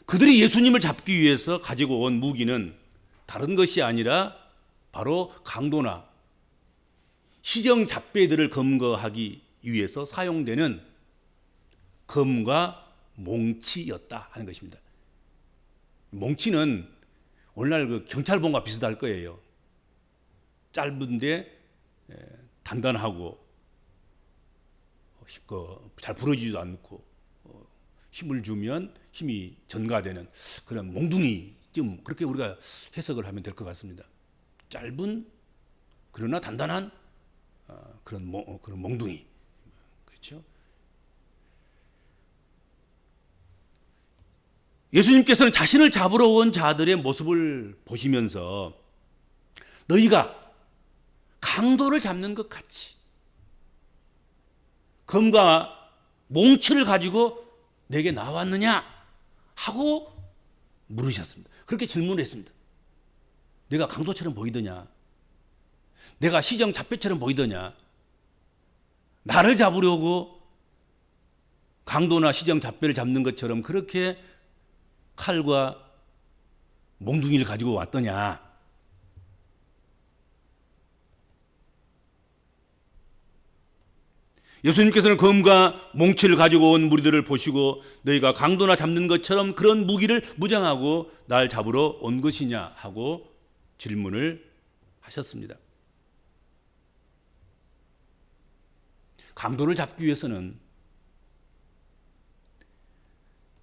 그들이 예수님을 잡기 위해서 가지고 온 무기는 다른 것이 아니라 바로 강도나 시정 잡배들을 검거하기 위해서 사용되는 검과 몽치였다 하는 것입니다. 몽치는 오늘날 그 경찰봉과 비슷할 거예요. 짧은데 단단하고 잘 부러지지도 않고 힘을 주면 힘이 전가되는 그런 몽둥이, 좀 그렇게 우리가 해석을 하면 될 것 같습니다. 짧은 그러나 단단한 그런 몽둥이, 그렇죠? 예수님께서는 자신을 잡으러 온 자들의 모습을 보시면서 너희가 강도를 잡는 것 같이 검과 몽치를 가지고 내게 나왔느냐 하고 물으셨습니다. 그렇게 질문을 했습니다. 내가 강도처럼 보이더냐? 내가 시정 잡배처럼 보이더냐? 나를 잡으려고 강도나 시정 잡배를 잡는 것처럼 그렇게 칼과 몽둥이를 가지고 왔더냐? 예수님께서는 검과 몽치를 가지고 온 무리들을 보시고 너희가 강도나 잡는 것처럼 그런 무기를 무장하고 날 잡으러 온 것이냐 하고 질문을 하셨습니다. 강도를 잡기 위해서는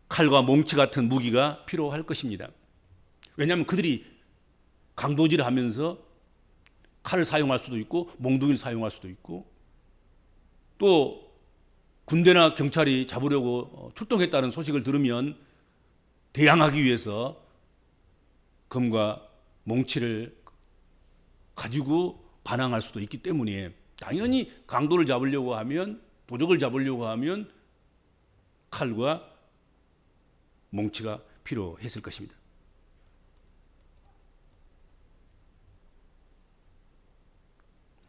칼과 몽치 같은 무기가 필요할 것입니다. 왜냐하면 그들이 강도질을 하면서 칼을 사용할 수도 있고 몽둥이를 사용할 수도 있고 또 군대나 경찰이 잡으려고 출동했다는 소식을 들으면 대항하기 위해서 검과 몽치를 가지고 반항할 수도 있기 때문에 당연히 강도를 잡으려고 하면, 도적을 잡으려고 하면 칼과 몽치가 필요했을 것입니다.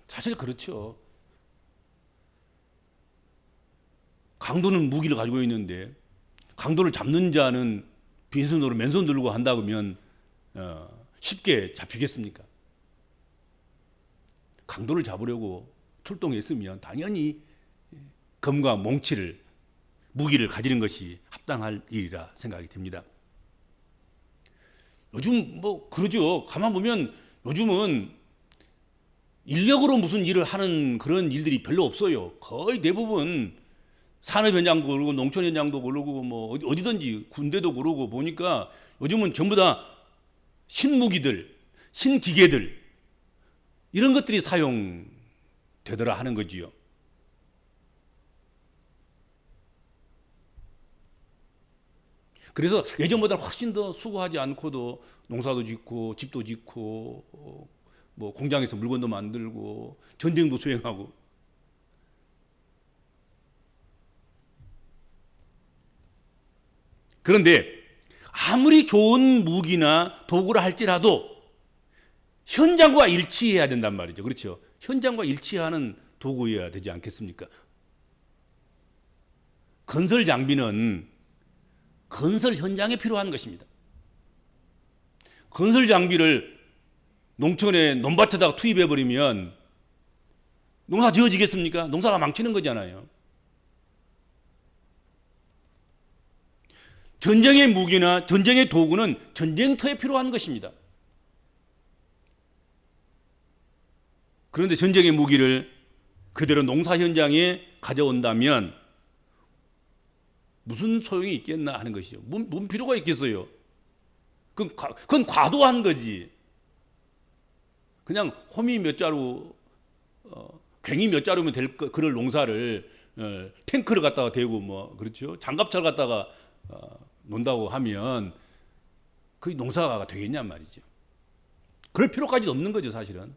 사실 그렇죠. 강도는 무기를 가지고 있는데 강도를 잡는 자는 빈손으로 맨손 들고 한다고 하면 쉽게 잡히겠습니까? 강도를 잡으려고 출동했으면 당연히 검과 몽치를, 무기를 가지는 것이 합당할 일이라 생각이 됩니다. 요즘 뭐 그러죠. 가만 보면 요즘은 인력으로 무슨 일을 하는 그런 일들이 별로 없어요. 거의 대부분 산업 현장도 그러고 농촌 현장도 그러고 뭐 어디든지 군대도 그러고 보니까 요즘은 전부 다 신무기들, 신기계들 이런 것들이 사용되더라 하는 거지요. 그래서 예전보다 훨씬 더 수고하지 않고도 농사도 짓고 집도 짓고 뭐 공장에서 물건도 만들고 전쟁도 수행하고. 그런데 아무리 좋은 무기나 도구를 할지라도 현장과 일치해야 된단 말이죠. 그렇죠? 현장과 일치하는 도구여야 되지 않겠습니까? 건설 장비는 건설 현장에 필요한 것입니다. 건설 장비를 농촌의 논밭에다가 투입해버리면 농사 지어지겠습니까? 농사가 망치는 거잖아요. 전쟁의 무기나 전쟁의 도구는 전쟁터에 필요한 것입니다. 그런데 전쟁의 무기를 그대로 농사 현장에 가져온다면 무슨 소용이 있겠나 하는 것이죠. 뭔 필요가 있겠어요? 그건 과도한 거지. 그냥 홈이 몇 자루, 괭이 몇 자루면 될 그럴 농사를 탱크를 갖다가 대고 뭐 그렇죠. 장갑차를 갖다가 논다고 하면 그게 농사가 되겠냐 말이죠. 그럴 필요까지 없는 거죠, 사실은.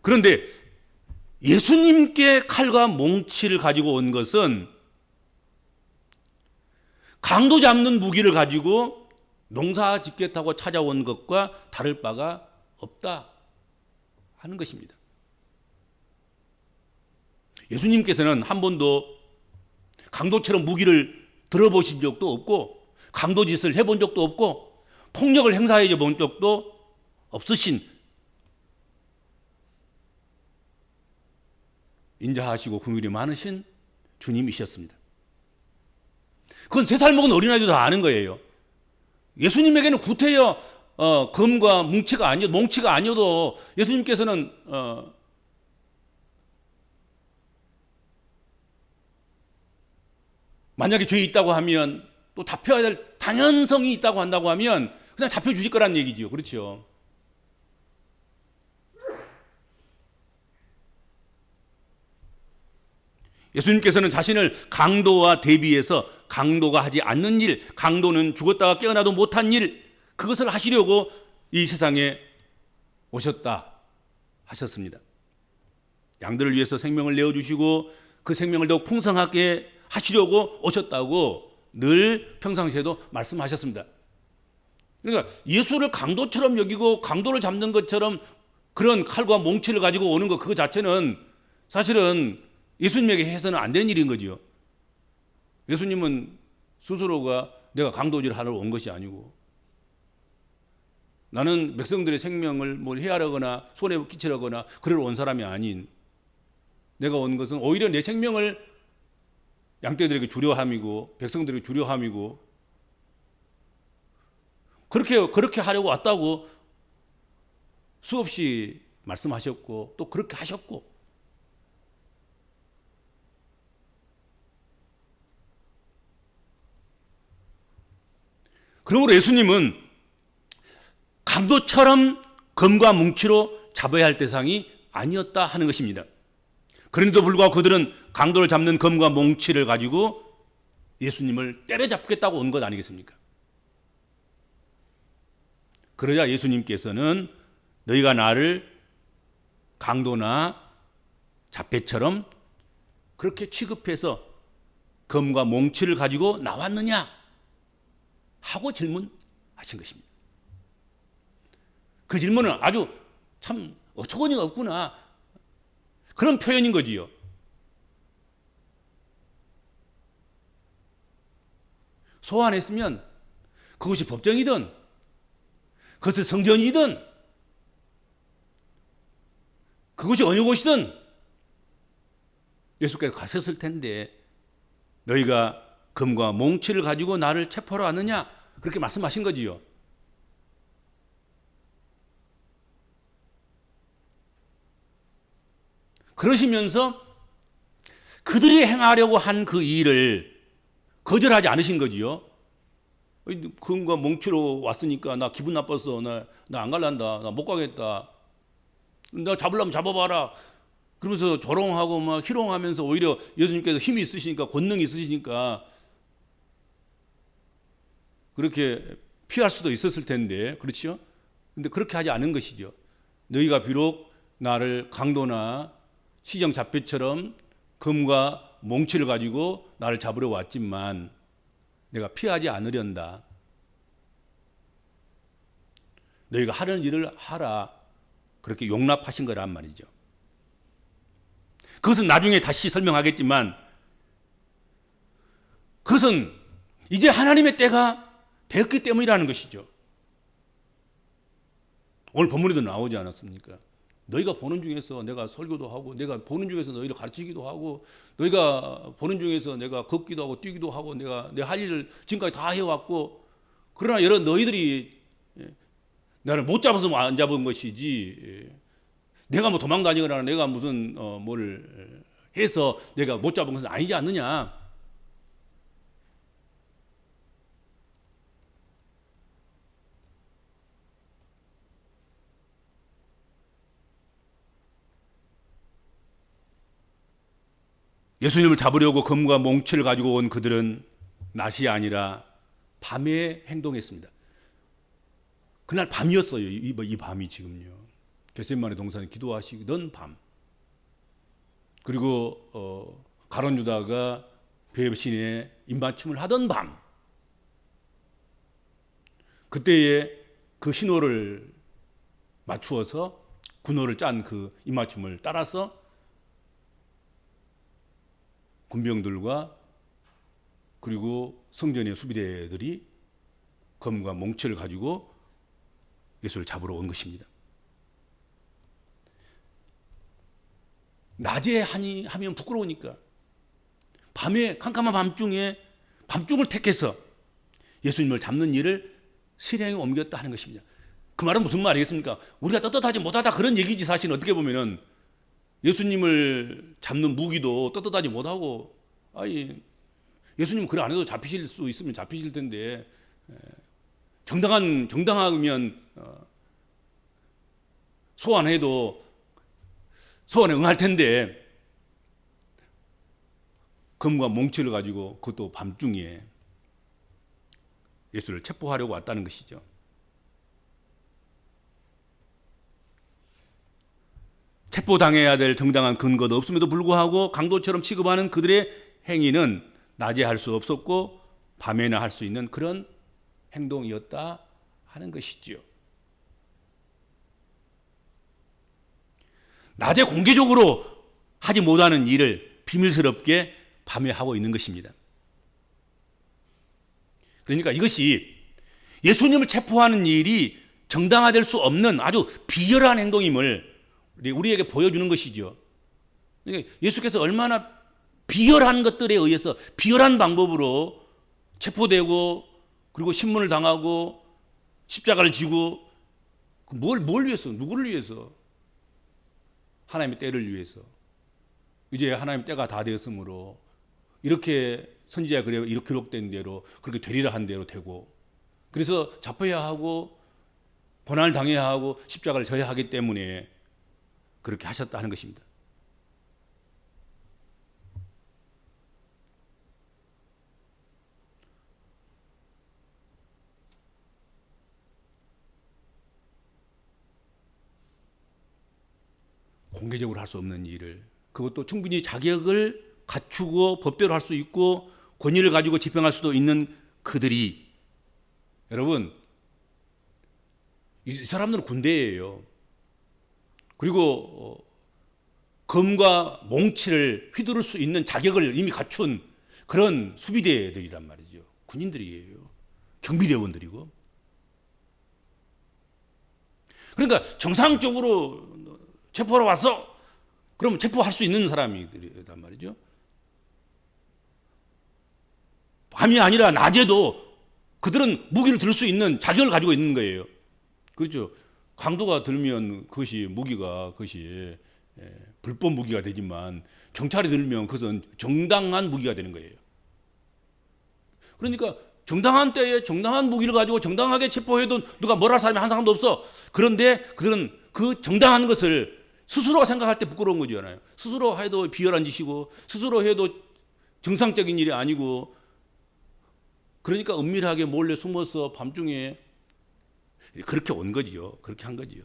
그런데 예수님께 칼과 몽치를 가지고 온 것은 강도 잡는 무기를 가지고 농사 짓겠다고 찾아온 것과 다를 바가 없다 하는 것입니다. 예수님께서는 한 번도 강도처럼 무기를 들어보신 적도 없고 강도짓을 해본 적도 없고 폭력을 행사해 본 적도 없으신 인자하시고 긍휼이 많으신 주님이셨습니다. 그건 3살 먹은 어린아이도 다 아는 거예요. 예수님에게는 구태여 금과 몽치가 아니어도 예수님께서는 만약에 죄가 있다고 하면 또 잡혀야 될 당연성이 있다고 한다고 하면 그냥 잡혀주실 거란 얘기죠. 그렇죠. 예수님께서는 자신을 강도와 대비해서 강도가 하지 않는 일, 강도는 죽었다가 깨어나도 못한 일, 그것을 하시려고 이 세상에 오셨다 하셨습니다. 양들을 위해서 생명을 내어주시고 그 생명을 더욱 풍성하게 하시려고 오셨다고 늘 평상시에도 말씀하셨습니다. 그러니까 예수를 강도처럼 여기고 강도를 잡는 것처럼 그런 칼과 몽치를 가지고 오는 것 그거 자체는 사실은 예수님에게 해서는 안 되는 일인 거죠. 예수님은 스스로가 내가 강도질 하러 온 것이 아니고 나는 백성들의 생명을 뭘 해하려거나 손해 끼치려거나 그러러 온 사람이 아닌 내가 온 것은 오히려 내 생명을 양떼들에게 주려 함이고 백성들에게 주려 함이고 그렇게 하려고 왔다고 수없이 말씀하셨고 또 그렇게 하셨고 그러므로 예수님은 강도처럼 검과 뭉치로 잡아야 할 대상이 아니었다 하는 것입니다. 그런데도 불구하고 그들은 강도를 잡는 검과 몽치를 가지고 예수님을 때려잡겠다고 온 것 아니겠습니까? 그러자 예수님께서는 너희가 나를 강도나 잡배처럼 그렇게 취급해서 검과 몽치를 가지고 나왔느냐 하고 질문하신 것입니다. 그 질문은 아주 참 어처구니가 없구나 그런 표현인 거지요. 소환했으면 그것이 법정이든 그것이 성전이든 그것이 어느 곳이든 예수께서 가셨을 텐데 너희가 검과 몽치를 가지고 나를 체포하러 왔느냐 그렇게 말씀하신 거지요. 그러시면서 그들이 행하려고 한 그 일을 거절하지 않으신 거지요. 검과 몽치로 왔으니까 나 기분 나빴어. 나 안 갈란다. 나 못 가겠다. 나 잡으려면 잡아봐라. 그러면서 조롱하고 막 희롱하면서 오히려 예수님께서 힘이 있으시니까 권능이 있으시니까 그렇게 피할 수도 있었을 텐데 그렇죠? 근데 그렇게 하지 않은 것이죠. 너희가 비록 나를 강도나 시정잡배처럼 검과 몽치를 가지고 나를 잡으러 왔지만 내가 피하지 않으련다. 너희가 하는 일을 하라. 그렇게 용납하신 거란 말이죠. 그것은 나중에 다시 설명하겠지만 그것은 이제 하나님의 때가 되었기 때문이라는 것이죠. 오늘 본문에도 나오지 않았습니까? 너희가 보는 중에서 내가 설교도 하고 내가 보는 중에서 너희를 가르치기도 하고 너희가 보는 중에서 내가 걷기도 하고 뛰기도 하고 내가 내 할 일을 지금까지 다 해왔고 그러나 여러 너희들이 나를 못 잡아서 안 잡은 것이지 내가 뭐 도망 다니거나 내가 무슨 뭘 해서 내가 못 잡은 것은 아니지 않느냐. 예수님을 잡으려고 검과 몽치를 가지고 온 그들은 낮이 아니라 밤에 행동했습니다. 그날 밤이었어요. 이 밤이 지금요. 겟세마네 동산에 기도하시던 밤. 그리고 가룟 유다가 배신에 입맞춤을 하던 밤. 그때에 그 신호를 맞추어서 군호를 짠 그 입맞춤을 따라서 군병들과 그리고 성전의 수비대들이 검과 몽치를 가지고 예수를 잡으러 온 것입니다. 낮에 하면 부끄러우니까 밤에 캄캄한 밤중을 택해서 예수님을 잡는 일을 실행에 옮겼다 하는 것입니다. 그 말은 무슨 말이겠습니까? 우리가 떳떳하지 못하다 그런 얘기지. 사실 어떻게 보면은 예수님을 잡는 무기도 떳떳하지 못하고, 예수님 그 안에도 잡히실 수 있으면 잡히실 텐데, 정당하면 소원에 응할 텐데, 검과 몽치를 가지고 그것도 밤중에 예수를 체포하려고 왔다는 것이죠. 체포당해야 될 정당한 근거도 없음에도 불구하고 강도처럼 취급하는 그들의 행위는 낮에 할 수 없었고 밤에나 할 수 있는 그런 행동이었다 하는 것이지요. 낮에 공개적으로 하지 못하는 일을 비밀스럽게 밤에 하고 있는 것입니다. 그러니까 이것이 예수님을 체포하는 일이 정당화될 수 없는 아주 비열한 행동임을 우리에게 보여주는 것이죠. 예수께서 얼마나 비열한 것들에 의해서 비열한 방법으로 체포되고 그리고 신문을 당하고 십자가를 지고 뭘 위해서, 누구를 위해서? 하나님의 때를 위해서. 이제 하나님의 때가 다 되었으므로 이렇게 선지자 글에 이렇게 기록된 대로 그렇게 되리라 한 대로 되고, 그래서 잡혀야 하고 고난을 당해야 하고 십자가를 져야 하기 때문에 그렇게 하셨다 하는 것입니다. 공개적으로 할 수 없는 일을, 그것도 충분히 자격을 갖추고 법대로 할 수 있고 권위를 가지고 집행할 수도 있는 그들이, 여러분, 이 사람들은 군대예요. 그리고 검과 몽치를 휘두를 수 있는 자격을 이미 갖춘 그런 수비대들이란 말이죠. 군인들이에요. 경비대원들이고. 그러니까 정상적으로 체포하러 왔어. 그럼 체포할 수 있는 사람이란 말이죠. 밤이 아니라 낮에도 그들은 무기를 들 수 있는 자격을 가지고 있는 거예요. 그렇죠. 강도가 들면 그것이 불법 무기가 되지만 경찰이 들면 그것은 정당한 무기가 되는 거예요. 그러니까 정당한 때에 정당한 무기를 가지고 정당하게 체포해도 누가 뭐라 할 사람이 한 사람도 없어. 그런데 그들은 그 정당한 것을 스스로가 생각할 때 부끄러운 거잖아요. 스스로 해도 비열한 짓이고 스스로 해도 정상적인 일이 아니고, 그러니까 은밀하게 몰래 숨어서 밤중에 그렇게 온 거지요. 그렇게 한 거지요.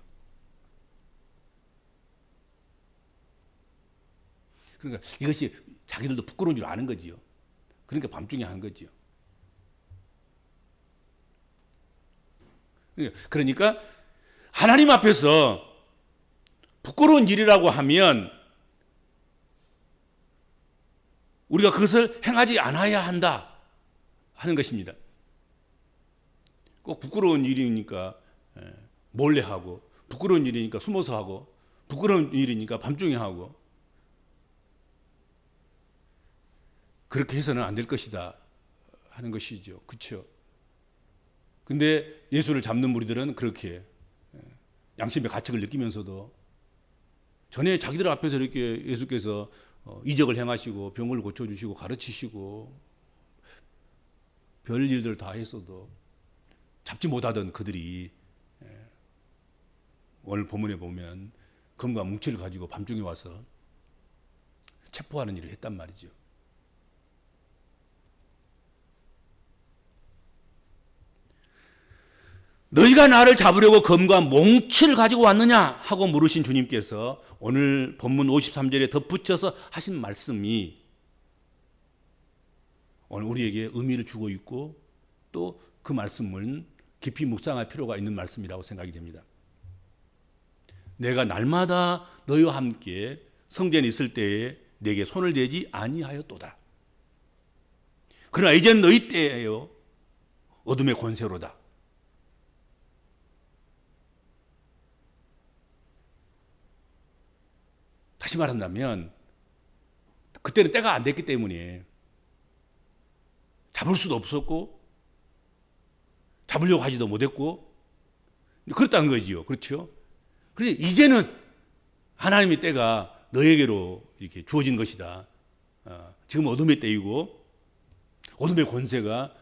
그러니까 이것이 자기들도 부끄러운 줄 아는 거지요. 그러니까 밤중에 한 거지요. 그러니까 하나님 앞에서 부끄러운 일이라고 하면 우리가 그것을 행하지 않아야 한다 하는 것입니다. 꼭 부끄러운 일이니까 몰래 하고, 부끄러운 일이니까 숨어서 하고, 부끄러운 일이니까 밤중에 하고, 그렇게 해서는 안 될 것이다 하는 것이죠. 그렇죠? 근데 예수를 잡는 무리들은 그렇게 양심의 가책을 느끼면서도 전에 자기들 앞에서 이렇게 예수께서 이적을 행하시고 병을 고쳐주시고 가르치시고 별 일들 다 했어도 잡지 못하던 그들이 오늘 본문에 보면 검과 뭉치를 가지고 밤중에 와서 체포하는 일을 했단 말이죠. 너희가 나를 잡으려고 검과 몽치를 가지고 왔느냐 하고 물으신 주님께서 오늘 본문 53절에 덧붙여서 하신 말씀이 오늘 우리에게 의미를 주고 있고 또 그 말씀은 깊이 묵상할 필요가 있는 말씀이라고 생각이 됩니다. 내가 날마다 너희와 함께 성전에 있을 때에 내게 손을 대지 아니하였도다. 그러나 이제는 너희 때예요. 어둠의 권세로다. 다시 말한다면 그때는 때가 안 됐기 때문에 잡을 수도 없었고 잡으려고 하지도 못했고 그렇다는 거지요. 그렇죠? 그래서 이제는 하나님의 때가 너에게로 이렇게 주어진 것이다. 지금 어둠의 때이고 어둠의 권세가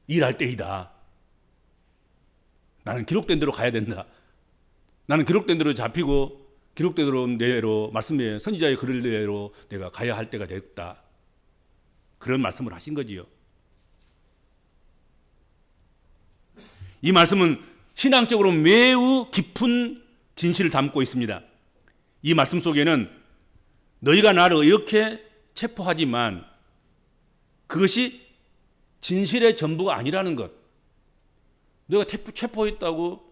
일할 때이다. 나는 기록된 대로 가야 된다. 나는 기록된 대로 잡히고 기록된 대로 말씀에 선지자의 글대로 내가 가야 할 때가 됐다. 그런 말씀을 하신 거지요. 이 말씀은 신앙적으로 매우 깊은 진실을 담고 있습니다. 이 말씀 속에는 너희가 나를 이렇게 체포하지만 그것이 진실의 전부가 아니라는 것. 내가 체포했다고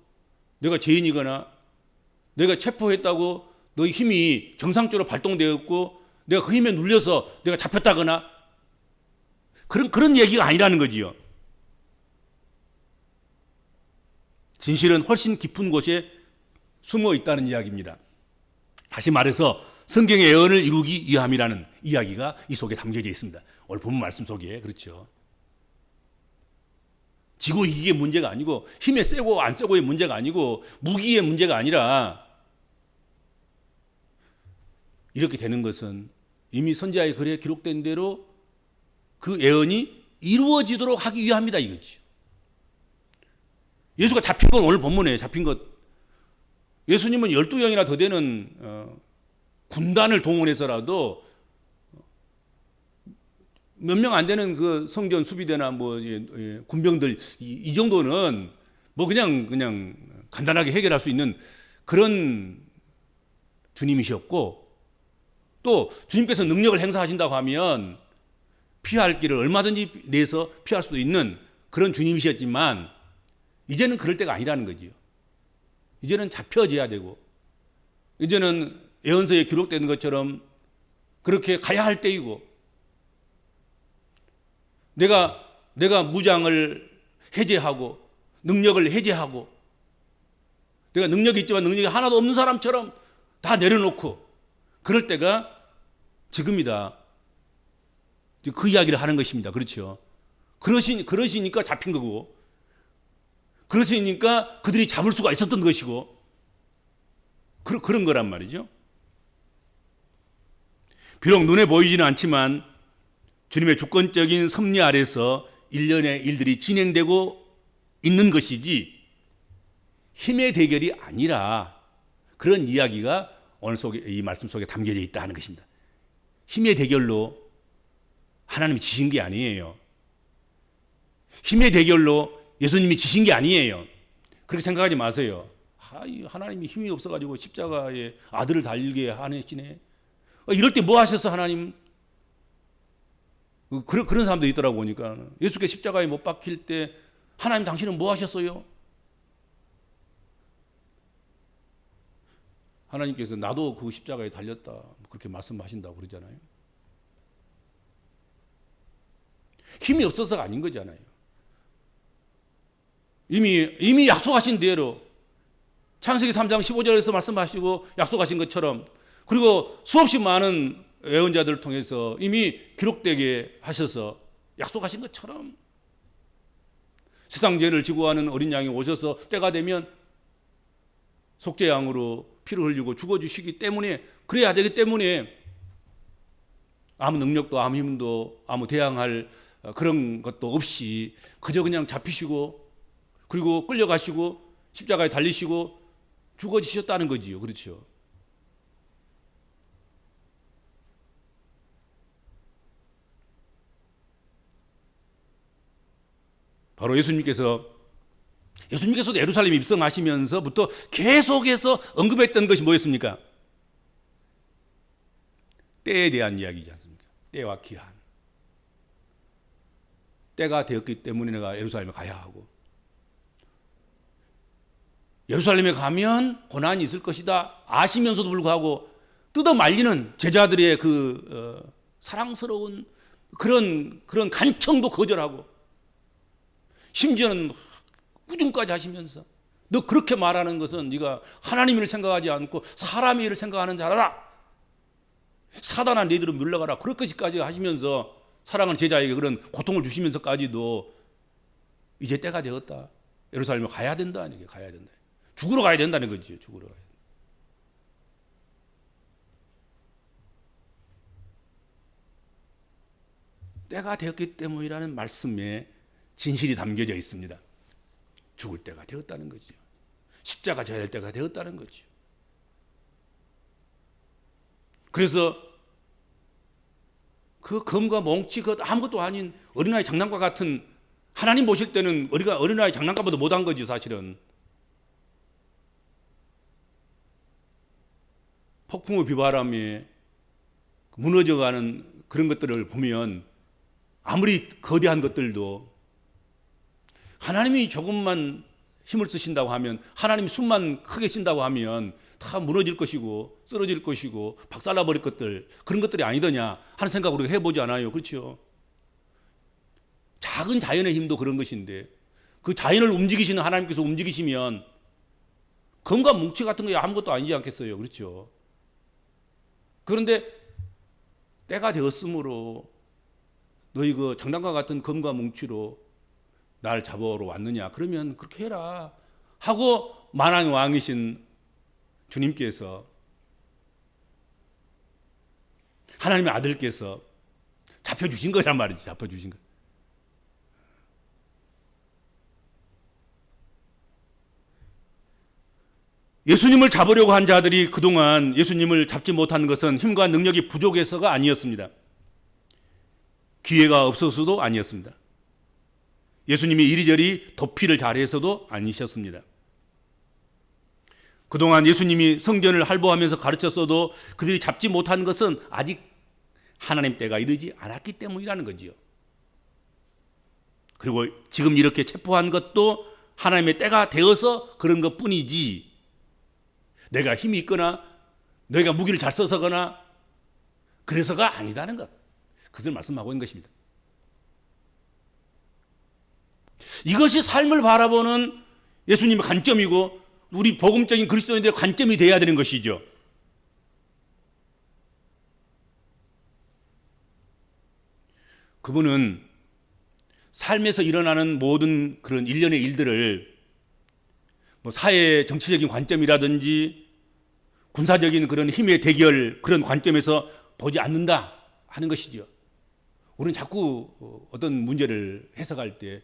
내가 죄인이거나 내가 체포했다고 너희 힘이 정상적으로 발동되었고 내가 그 힘에 눌려서 내가 잡혔다거나 그런 얘기가 아니라는 거지요. 진실은 훨씬 깊은 곳에 숨어 있다는 이야기입니다. 다시 말해서 성경의 예언을 이루기 위함이라는 이야기가 이 속에 담겨져 있습니다. 오늘 본문 말씀 속에. 그렇죠. 지고 이기의 문제가 아니고 힘에 세고 안 세고의 문제가 아니고 무기의 문제가 아니라 이렇게 되는 것은 이미 선지자의 글에 기록된 대로 그 예언이 이루어지도록 하기 위함이다 이거죠. 예수가 잡힌 건 오늘 본문에 잡힌 것. 예수님은 12명이나 더 되는 군단을 동원해서라도 몇 명 안 되는 그 성전 수비대나 뭐 군병들 이 정도는 뭐 그냥 간단하게 해결할 수 있는 그런 주님이셨고 또 주님께서 능력을 행사하신다고 하면 피할 길을 얼마든지 내서 피할 수도 있는 그런 주님이셨지만 이제는 그럴 때가 아니라는 거지요. 이제는 잡혀져야 되고 이제는 예언서에 기록된 것처럼 그렇게 가야 할 때이고 내가 무장을 해제하고 능력을 해제하고 내가 능력이 있지만 능력이 하나도 없는 사람처럼 다 내려놓고 그럴 때가 지금이다. 그 이야기를 하는 것입니다. 그렇죠. 그러시니까 잡힌 거고 그러시니까 그들이 잡을 수가 있었던 것이고 그런 거란 말이죠. 비록 눈에 보이지는 않지만 주님의 주권적인 섭리 아래서 일련의 일들이 진행되고 있는 것이지 힘의 대결이 아니라 그런 이야기가 오늘 속에 이 말씀 속에 담겨져 있다 하는 것입니다. 힘의 대결로 하나님이 지신 게 아니에요. 힘의 대결로 예수님이 지신 게 아니에요. 그렇게 생각하지 마세요. 하나님이 힘이 없어가지고 십자가에 아들을 달게 하시네. 이럴 때 뭐 하셨어 하나님? 그런 사람도 있더라고 보니까 예수께 십자가에 못 박힐 때 하나님 당신은 뭐 하셨어요? 하나님께서 나도 그 십자가에 달렸다 그렇게 말씀하신다고 그러잖아요. 힘이 없어서가 아닌 거잖아요. 이미 약속하신 대로 창세기 3장 15절에서 말씀하시고 약속하신 것처럼 그리고 수없이 많은 예언자들을 통해서 이미 기록되게 하셔서 약속하신 것처럼 세상 죄를 지고 가는 어린 양이 오셔서 때가 되면 속죄양으로 피를 흘리고 죽어주시기 때문에 그래야 되기 때문에 아무 능력도 아무 힘도 아무 대항할 그런 것도 없이 그저 그냥 잡히시고 그리고 끌려가시고 십자가에 달리시고 죽어지셨다는 거지요. 그렇죠. 바로 예수님께서도 예루살렘에 입성하시면서부터 계속해서 언급했던 것이 뭐였습니까? 때에 대한 이야기지 않습니까? 때와 기한. 때가 되었기 때문에 내가 예루살렘에 가야 하고 예루살렘에 가면 고난이 있을 것이다 아시면서도 불구하고 뜯어 말리는 제자들의 그 사랑스러운 그런 간청도 거절하고 심지어는 우중까지 하시면서 너 그렇게 말하는 것은 네가 하나님 일을 생각하지 않고 사람 일을 생각하는 자라. 사단아 너희들은 물러가라. 그렇게까지 하시면서 사랑하는 제자에게 그런 고통을 주시면서까지도 이제 때가 되었다. 예루살렘에 가야 된다. 이게 가야 된다. 죽으러 가야 된다는 거지. 죽으러 가야 된다. 때가 되었기 때문이라는 말씀에 진실이 담겨져 있습니다. 죽을 때가 되었다는 거죠. 십자가 져야 할 때가 되었다는 거죠. 그래서 그 검과 몽치 그 아무것도 아닌 어린아이 장난감 같은 하나님 보실 때는 어린아이 장난감보다 못한 거지 사실은. 폭풍의 비바람에 무너져가는 그런 것들을 보면 아무리 거대한 것들도 하나님이 조금만 힘을 쓰신다고 하면 하나님이 숨만 크게 쉰다고 하면 다 무너질 것이고 쓰러질 것이고 박살나버릴 것들 그런 것들이 아니더냐 하는 생각을 우리가 해보지 않아요. 그렇죠? 작은 자연의 힘도 그런 것인데 그 자연을 움직이시는 하나님께서 움직이시면 검과 뭉치 같은 게 아무것도 아니지 않겠어요. 그렇죠? 그런데 때가 되었으므로 너희 그 장난감 같은 검과 뭉치로 날 잡아오러 왔느냐? 그러면 그렇게 해라 하고 만왕의 왕이신 주님께서 하나님의 아들께서 잡혀주신 거란 말이지. 잡혀주신 거. 예수님을 잡으려고 한 자들이 그동안 예수님을 잡지 못한 것은 힘과 능력이 부족해서가 아니었습니다. 기회가 없어서도 아니었습니다. 예수님이 이리저리 도피를 잘해서도 아니셨습니다. 그동안 예수님이 성전을 할보하면서 가르쳤어도 그들이 잡지 못한 것은 아직 하나님 때가 이르지 않았기 때문이라는 거지요. 그리고 지금 이렇게 체포한 것도 하나님의 때가 되어서 그런 것뿐이지 내가 힘이 있거나 너희가 무기를 잘 써서거나 그래서가 아니다는 것. 그것을 말씀하고 있는 것입니다. 이것이 삶을 바라보는 예수님의 관점이고 우리 복음적인 그리스도인들의 관점이 되어야 되는 것이죠. 그분은 삶에서 일어나는 모든 그런 일련의 일들을 뭐 사회 정치적인 관점이라든지 군사적인 그런 힘의 대결 그런 관점에서 보지 않는다 하는 것이죠. 우리는 자꾸 어떤 문제를 해석할 때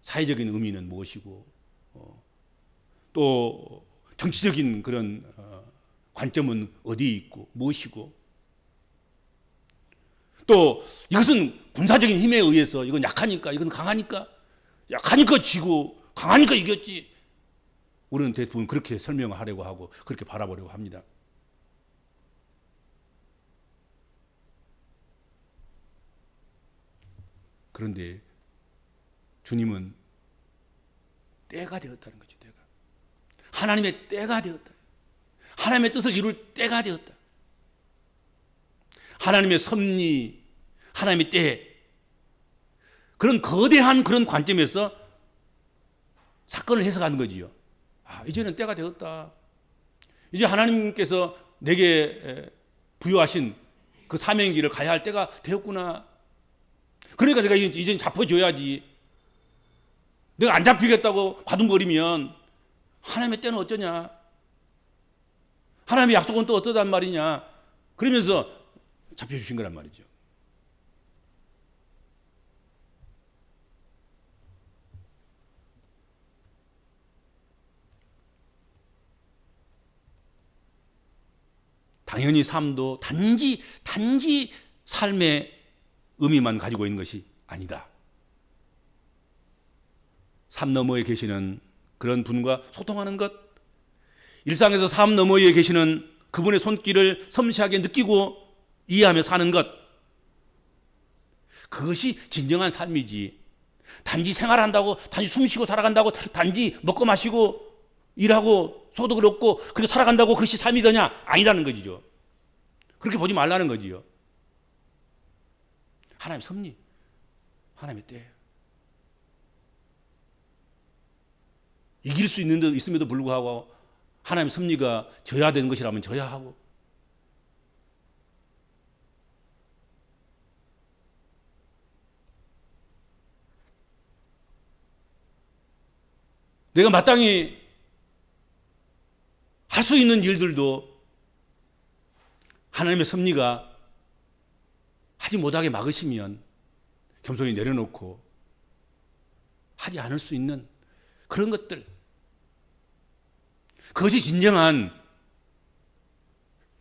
사회적인 의미는 무엇이고 또 정치적인 그런 관점은 어디에 있고 무엇이고 또 이것은 군사적인 힘에 의해서 이건 약하니까 이건 강하니까 약하니까 지고 강하니까 이겼지. 우리는 대부분 그렇게 설명하려고 하고 그렇게 바라보려고 합니다. 그런데 주님은 때가 되었다는 거죠. 때가. 하나님의 때가 되었다. 하나님의 뜻을 이룰 때가 되었다. 하나님의 섭리, 하나님의 때 그런 거대한 그런 관점에서 사건을 해석하는 거지요. 아, 이제는 때가 되었다. 이제 하나님께서 내게 부여하신 그 사명의 길을 가야 할 때가 되었구나. 그러니까 내가 이제는 잡혀줘야지. 내가 안 잡히겠다고 바둥거리면 하나님의 때는 어쩌냐? 하나님의 약속은 또 어떠단 말이냐? 그러면서 잡혀주신 거란 말이죠. 당연히 삶도 단지 삶의 의미만 가지고 있는 것이 아니다. 삶 너머에 계시는 그런 분과 소통하는 것, 일상에서 삶 너머에 계시는 그분의 손길을 섬세하게 느끼고 이해하며 사는 것, 그것이 진정한 삶이지. 단지 생활한다고, 단지 숨쉬고 살아간다고, 단지 먹고 마시고 일하고 소득을 얻고 그렇게 살아간다고 그것이 삶이더냐? 아니라는 거지요. 그렇게 보지 말라는 거지요. 하나님의 섭리, 하나님의 때예요. 이길 수 있는 데 있음에도 불구하고 하나님의 섭리가 져야 되는 것이라면 져야 하고, 내가 마땅히 할 수 있는 일들도 하나님의 섭리가 하지 못하게 막으시면 겸손히 내려놓고 하지 않을 수 있는 그런 것들, 그것이 진정한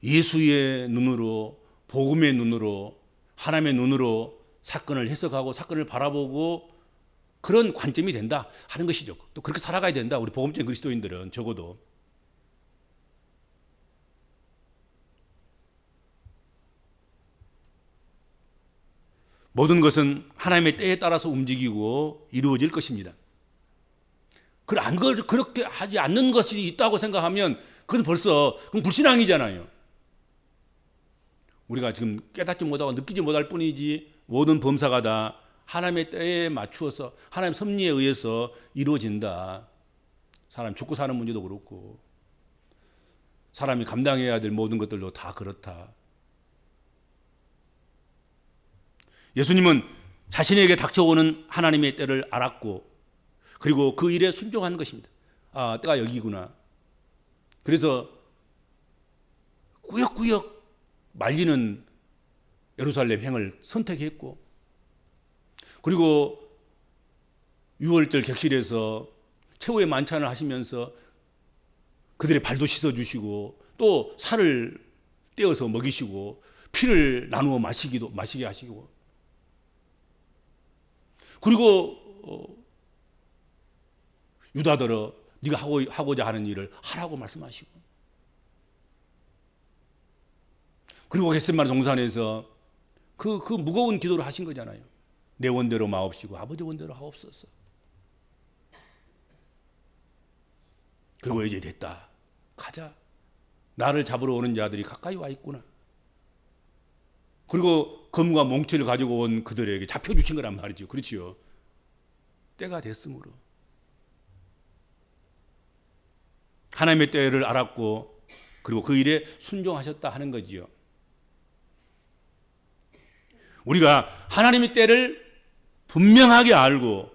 예수의 눈으로, 복음의 눈으로, 하나님의 눈으로 사건을 해석하고 사건을 바라보고 그런 관점이 된다 하는 것이죠. 또 그렇게 살아가야 된다, 우리 복음적인 그리스도인들은. 적어도 모든 것은 하나님의 때에 따라서 움직이고 이루어질 것입니다. 그렇게 하지 않는 것이 있다고 생각하면 그건 벌써 그건 불신앙이잖아요. 우리가 지금 깨닫지 못하고 느끼지 못할 뿐이지 모든 범사가 다 하나님의 때에 맞추어서 하나님의 섭리에 의해서 이루어진다. 사람 죽고 사는 문제도 그렇고 사람이 감당해야 될 모든 것들도 다 그렇다. 예수님은 자신에게 닥쳐오는 하나님의 때를 알았고 그리고 그 일에 순종한 것입니다. 아, 때가 여기구나. 그래서 꾸역꾸역 말리는 예루살렘 행을 선택했고, 그리고 유월절 객실에서 최후의 만찬을 하시면서 그들의 발도 씻어주시고 또 살을 떼어서 먹이시고 피를 나누어 마시게 하시고, 그리고 유다더러 네가 하고자 하는 일을 하라고 말씀하시고, 그리고 겟세마네 동산에서 그 무거운 기도를 하신 거잖아요. 내 원대로 마옵시고 아버지 원대로 하옵소서. 그리고 이제 됐다, 가자. 나를 잡으러 오는 자들이 가까이 와 있구나. 그리고 검과 몽치를 가지고 온 그들에게 잡혀주신 거란 말이죠. 그렇지요. 때가 됐으므로 하나님의 때를 알았고 그리고 그 일에 순종하셨다 하는 거지요. 우리가 하나님의 때를 분명하게 알고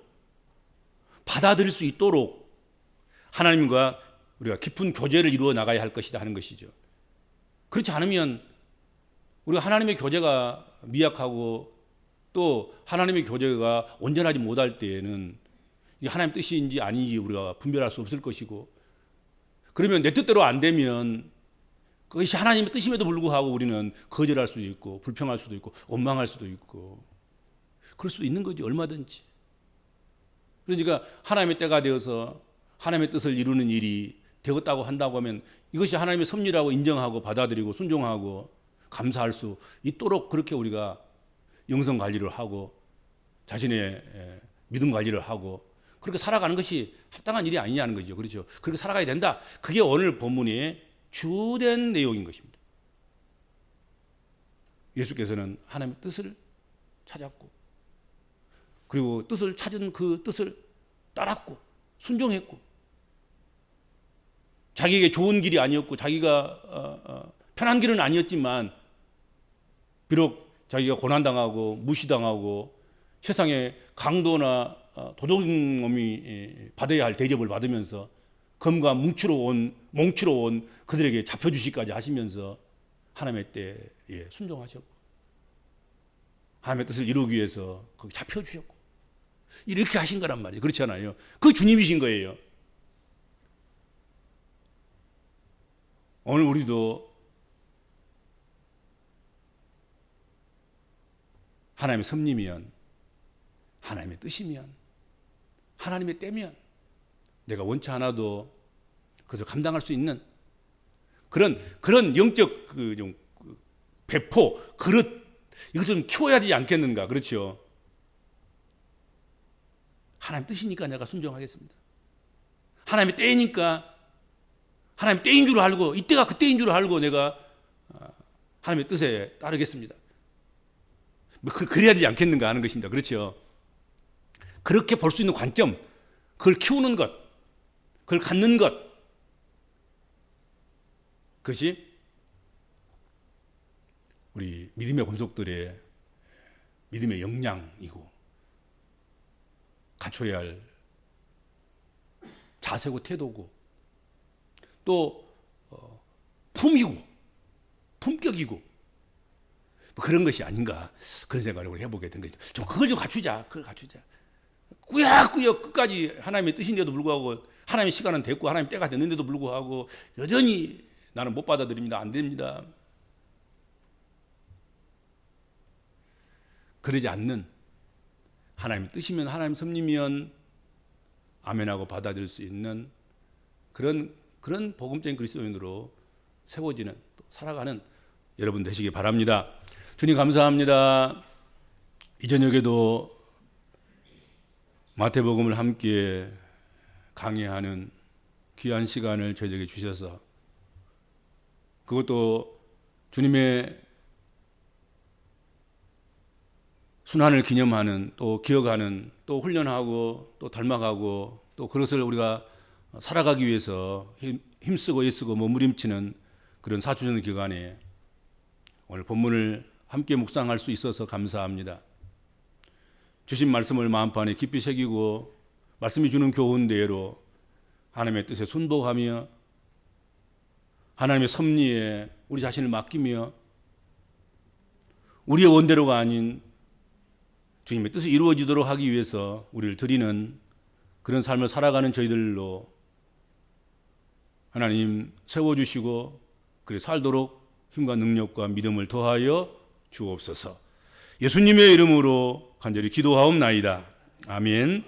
받아들일 수 있도록 하나님과 우리가 깊은 교제를 이루어 나가야 할 것이다 하는 것이죠. 그렇지 않으면 우리가 하나님의 교제가 미약하고 또 하나님의 교제가 온전하지 못할 때에는 이게 하나님 뜻인지 아닌지 우리가 분별할 수 없을 것이고, 그러면 내 뜻대로 안 되면 그것이 하나님의 뜻임에도 불구하고 우리는 거절할 수도 있고 불평할 수도 있고 원망할 수도 있고 그럴 수도 있는 거지, 얼마든지. 그러니까 하나님의 때가 되어서 하나님의 뜻을 이루는 일이 되었다고 한다고 하면 이것이 하나님의 섭리라고 인정하고 받아들이고 순종하고 감사할 수 있도록 그렇게 우리가 영성 관리를 하고 자신의 믿음 관리를 하고 그렇게 살아가는 것이 합당한 일이 아니냐는 거죠. 그렇죠? 그렇게 살아가야 된다. 그게 오늘 본문의 주된 내용인 것입니다. 예수께서는 하나님의 뜻을 찾았고 그리고 뜻을 찾은 그 뜻을 따랐고 순종했고, 자기에게 좋은 길이 아니었고 자기가 편한 길은 아니었지만 비록 자기가 고난당하고 무시당하고 세상의 강도나 도둑놈이 받아야 할 대접을 받으면서 검과 몽치로 온 그들에게 잡혀주시기까지 하시면서 하나님의 때에 순종하셨고 하나님의 뜻을 이루기 위해서 거기 잡혀주셨고 이렇게 하신 거란 말이에요. 그렇지 않아요? 그 주님이신 거예요. 오늘 우리도 하나님의 섭리면, 하나님의 뜻이면, 하나님의 때면 내가 원치 않아도 그것을 감당할 수 있는 그런 영적 좀 배포, 그릇, 이거 좀 키워야 되지 않겠는가. 그렇죠? 하나님 뜻이니까 내가 순종하겠습니다. 하나님의 때이니까 하나님의 때인 줄 알고 이때가 그때인 줄 알고 내가 하나님의 뜻에 따르겠습니다. 그래야 되지 않겠는가 하는 것입니다. 그렇죠? 그렇게 볼 수 있는 관점, 그걸 키우는 것, 그걸 갖는 것, 그것이 우리 믿음의 권속들의 믿음의 역량이고 갖춰야 할 자세고 태도고 또 품이고 품격이고 그런 것이 아닌가 그런 생각을 해보게 된 거죠. 좀 그걸 좀 갖추자. 그걸 갖추자. 꾸역꾸역 끝까지 하나님의 뜻인데도 불구하고 하나님의 시간은 됐고 하나님 때가 됐는데도 불구하고 여전히 나는 못 받아들입니다. 안 됩니다. 그러지 않는 하나님 뜻이면 하나님 섭리면 아멘하고 받아들일 수 있는 그런 복음적인 그리스도인으로 세워지는 또 살아가는 여러분 되시기 바랍니다. 주님 감사합니다. 이 저녁에도 마태복음을 함께 강의하는 귀한 시간을 저희에게 주셔서 그것도 주님의 순환을 기념하는 또 기억하는 또 훈련하고 또 닮아가고 또 그것을 우리가 살아가기 위해서 힘쓰고 애쓰고 몸부림치는 그런 사주년 기간에 오늘 본문을 함께 묵상할 수 있어서 감사합니다. 주신 말씀을 마음판에 깊이 새기고 말씀이 주는 교훈대로 하나님의 뜻에 순복하며 하나님의 섭리에 우리 자신을 맡기며 우리의 원대로가 아닌 주님의 뜻이 이루어지도록 하기 위해서 우리를 드리는 그런 삶을 살아가는 저희들로 하나님 세워주시고 그래 살도록 힘과 능력과 믿음을 더하여 주옵소서. 예수님의 이름으로 간절히 기도하옵나이다. 아멘.